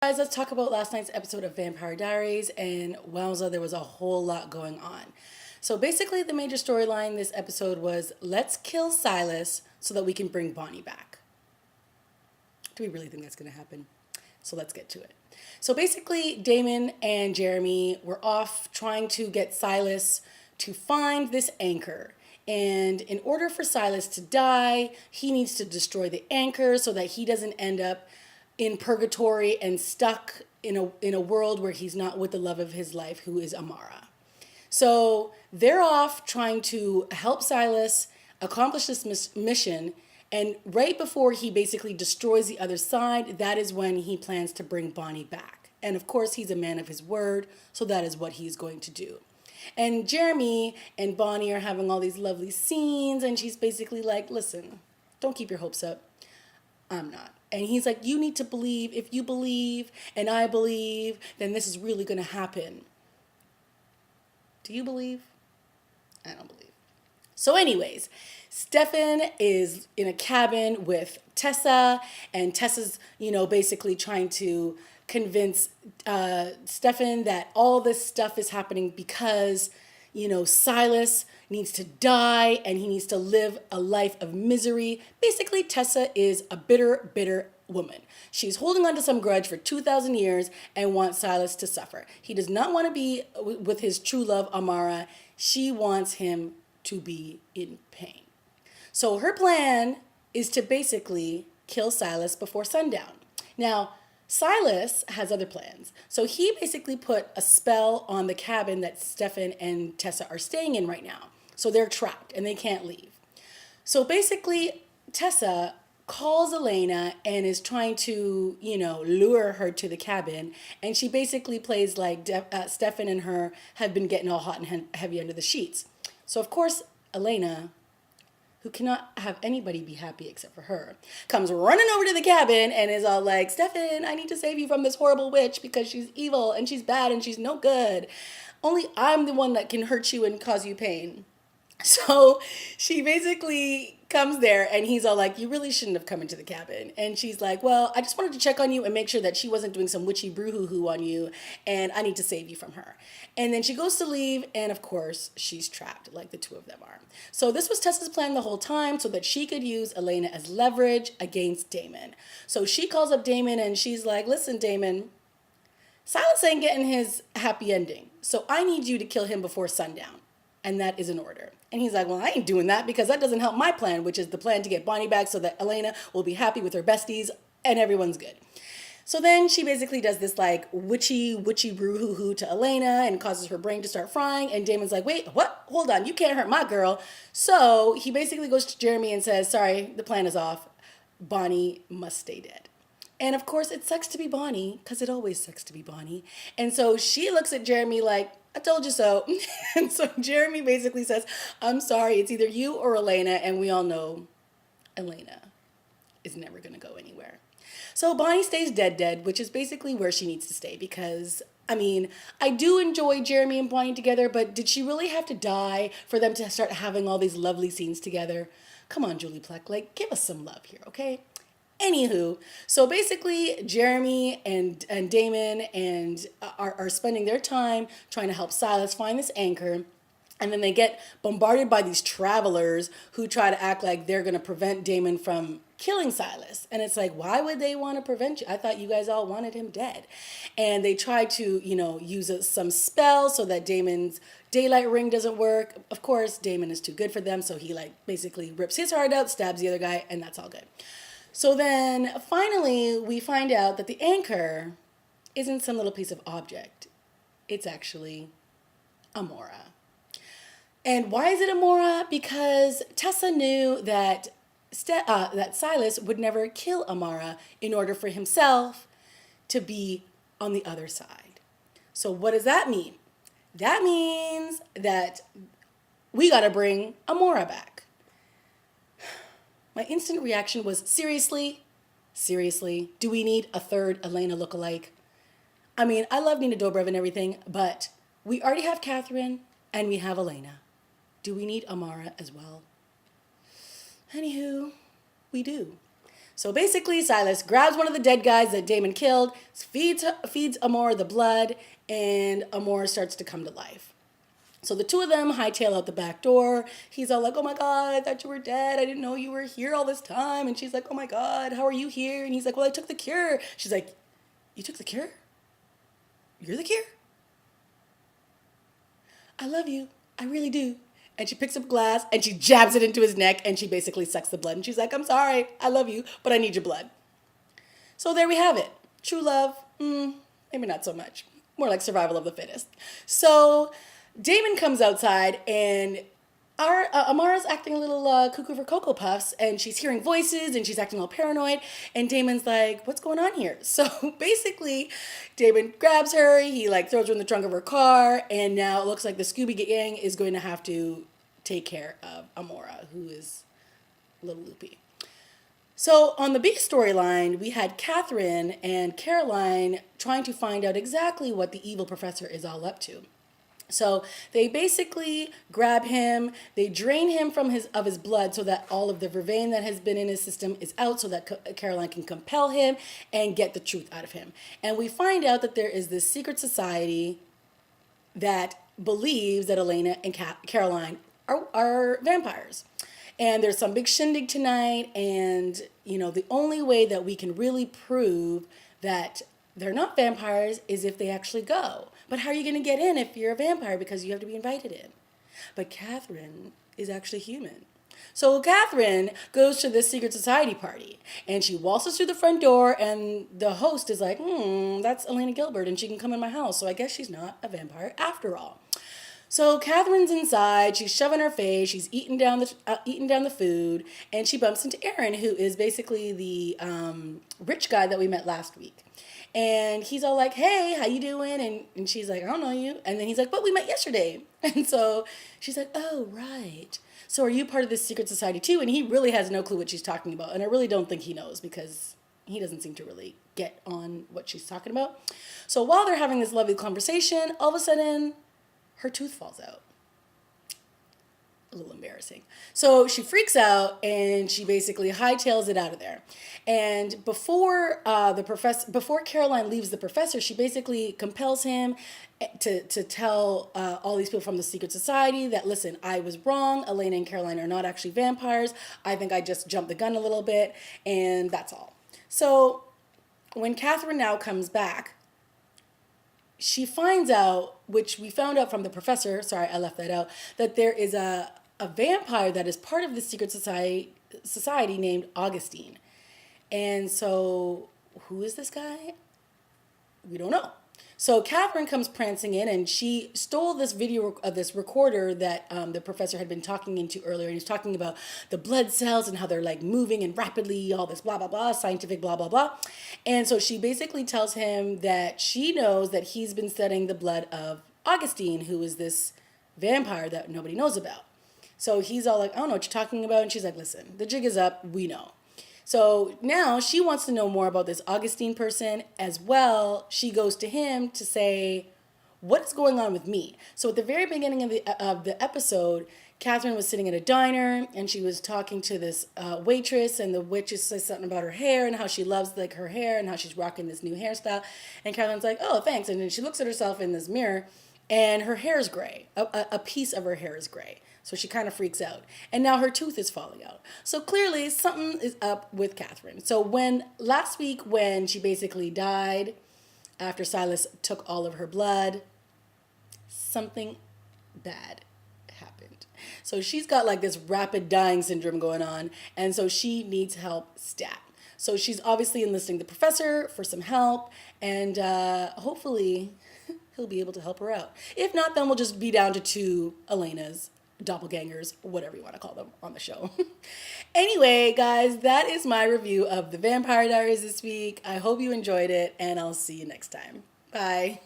Guys, let's talk about last night's episode of Vampire Diaries, and wowza, there was a whole lot going on. So basically, the major storyline this episode was let's kill Silas so that we can bring Bonnie back. Do we really think that's going to happen? So let's get to it. So basically, Damon and Jeremy were off trying to get Silas to find this anchor. And in order for Silas to die, he needs to destroy the anchor so that he doesn't end up in purgatory and stuck in a world where he's not with the love of his life, who is Amora. So they're off trying to help Silas accomplish this mission. And right before he basically destroys the other side, that is when he plans to bring Bonnie back. And of course, he's a man of his word, so that is what he's going to do. And Jeremy and Bonnie are having all these lovely scenes, and she's basically like, listen, don't keep your hopes up. I'm not. And he's like, you need to believe. If you believe and I believe, then this is really going to happen. Do you believe? I don't believe. So anyways, Stefan is in a cabin with Tessa, and Tessa's, basically trying to convince Stefan that all this stuff is happening because, Silas needs to die and he needs to live a life of misery. Basically, Tessa is a bitter, bitter woman. She's holding on to some grudge for 2,000 years and wants Silas to suffer. He does not want to be with his true love, Amora. She wants him to be in pain. So her plan is to basically kill Silas before sundown. Now, Silas has other plans. So he basically put a spell on the cabin that Stefan and Tessa are staying in right now. So they're trapped and they can't leave. So basically, Tessa calls Elena and is trying to, lure her to the cabin. And she basically plays like Stefan and her have been getting all hot and heavy under the sheets. So of course, Elena, who cannot have anybody be happy except for her, comes running over to the cabin and is all like, Stefan, I need to save you from this horrible witch because she's evil and she's bad and she's no good. Only I'm the one that can hurt you and cause you pain. So she basically comes there and he's all like, you really shouldn't have come into the cabin. And she's like, well, I just wanted to check on you and make sure that she wasn't doing some witchy brouhoo on you, and I need to save you from her. And then she goes to leave, and of course she's trapped like the two of them are. So this was Tessa's plan the whole time so that she could use Elena as leverage against Damon. So she calls up Damon and she's like, listen, Damon, Silas ain't getting his happy ending. So I need you to kill him before sundown. And that is an order. And he's like, well, I ain't doing that because that doesn't help my plan, which is the plan to get Bonnie back so that Elena will be happy with her besties and everyone's good. So then she basically does this like witchy boo-hoo-hoo to Elena and causes her brain to start frying. And Damon's like, wait, what? Hold on, you can't hurt my girl. So he basically goes to Jeremy and says, sorry, the plan is off. Bonnie must stay dead. And of course, it sucks to be Bonnie because it always sucks to be Bonnie. And so she looks at Jeremy like, I told you so. And so Jeremy basically says, I'm sorry, it's either you or Elena. And we all know Elena is never going to go anywhere. So Bonnie stays dead, which is basically where she needs to stay because, I do enjoy Jeremy and Bonnie together, but did she really have to die for them to start having all these lovely scenes together? Come on, Julie Plec, like, give us some love here, okay? Anywho, so basically Jeremy and Damon are spending their time trying to help Silas find this anchor. And then they get bombarded by these travelers who try to act like they're going to prevent Damon from killing Silas. And it's like, why would they want to prevent you? I thought you guys all wanted him dead. And they try to, use some spell so that Damon's daylight ring doesn't work. Of course, Damon is too good for them. So he basically rips his heart out, stabs the other guy, and that's all good. So then finally we find out that the anchor isn't some little piece of object. It's actually Amora. And why is it Amora? Because Tessa knew that that Silas would never kill Amora in order for himself to be on the other side. So what does that mean? That means that we got to bring Amora back. My instant reaction was, seriously? Seriously? Do we need a third Elena lookalike? I love Nina Dobrev and everything, but we already have Catherine and we have Elena. Do we need Amora as well? Anywho, we do. So basically, Silas grabs one of the dead guys that Damon killed, feeds Amora the blood, and Amora starts to come to life. So the two of them hightail out the back door. He's all like, oh my God, I thought you were dead. I didn't know you were here all this time. And she's like, oh my God, how are you here? And he's like, well, I took the cure. She's like, you took the cure? You're the cure? I love you. I really do. And she picks up glass and she jabs it into his neck and she basically sucks the blood. And she's like, I'm sorry, I love you, but I need your blood. So there we have it. True love, maybe not so much. More like survival of the fittest. So Damon comes outside and our Amara's acting a little cuckoo for Cocoa Puffs, and she's hearing voices and she's acting all paranoid, and Damon's like, what's going on here? So basically Damon grabs her, he like throws her in the trunk of her car, and now it looks like the Scooby Gang is going to have to take care of Amora, who is a little loopy. So on the B storyline, we had Catherine and Caroline trying to find out exactly what the evil professor is all up to. So they basically grab him, they drain him from his blood so that all of the vervain that has been in his system is out, so that Caroline can compel him and get the truth out of him. And we find out that there is this secret society that believes that Elena and Caroline are vampires. And there's some big shindig tonight, and you know, the only way that we can really prove that they're not vampires is if they actually go. But how are you going to get in if you're a vampire? Because you have to be invited in. But Catherine is actually human. So Catherine goes to this secret society party, and she waltzes through the front door, and the host is like, that's Elena Gilbert, and she can come in my house, so I guess she's not a vampire after all. So Catherine's inside, she's shoving her face, she's eating down the food, and she bumps into Aaron, who is basically the rich guy that we met last week. And he's all like, hey, how you doing? And she's like, I don't know you. And then he's like, but we met yesterday. And so she's like, oh, right. So are you part of this secret society too? And he really has no clue what she's talking about. And I really don't think he knows, because he doesn't seem to really get on what she's talking about. So while they're having this lovely conversation, all of a sudden, her tooth falls out. A little embarrassing. So she freaks out and she basically hightails it out of there. And before Caroline leaves the professor, she basically compels him to tell all these people from the secret society that, listen, I was wrong. Elena and Caroline are not actually vampires. I think I just jumped the gun a little bit, and that's all. So when Catherine now comes back, she finds out, which we found out from the professor, sorry, I left that out, that there is a vampire that is part of the secret society named Augustine. And so who is this guy? We don't know. So Catherine comes prancing in, and she stole this video of this recorder that the professor had been talking into earlier. And he's talking about the blood cells and how they're like moving and rapidly, all this blah, blah, blah, scientific blah, blah, blah. And so she basically tells him that she knows that he's been studying the blood of Augustine, who is this vampire that nobody knows about. So he's all like, I don't know what you're talking about. And she's like, listen, the jig is up. We know. So now she wants to know more about this Augustine person as well. She goes to him to say, what's going on with me? So at the very beginning of the episode, Catherine was sitting at a diner and she was talking to this waitress, and the waitress says something about her hair and how she loves like her hair and how she's rocking this new hairstyle. And Catherine's like, oh, thanks. And then she looks at herself in this mirror and her hair is gray. A piece of her hair is gray. So she kind of freaks out. And now her tooth is falling out. So clearly something is up with Catherine. So last week when she basically died, after Silas took all of her blood, something bad happened. So she's got like this rapid dying syndrome going on. And so she needs help stat. So she's obviously enlisting the professor for some help. And hopefully he'll be able to help her out. If not, then we'll just be down to 2 Elenas. Doppelgangers, whatever you want to call them on the show. Anyway, guys, that is my review of the Vampire Diaries this week. I hope you enjoyed it, and I'll see you next time. Bye.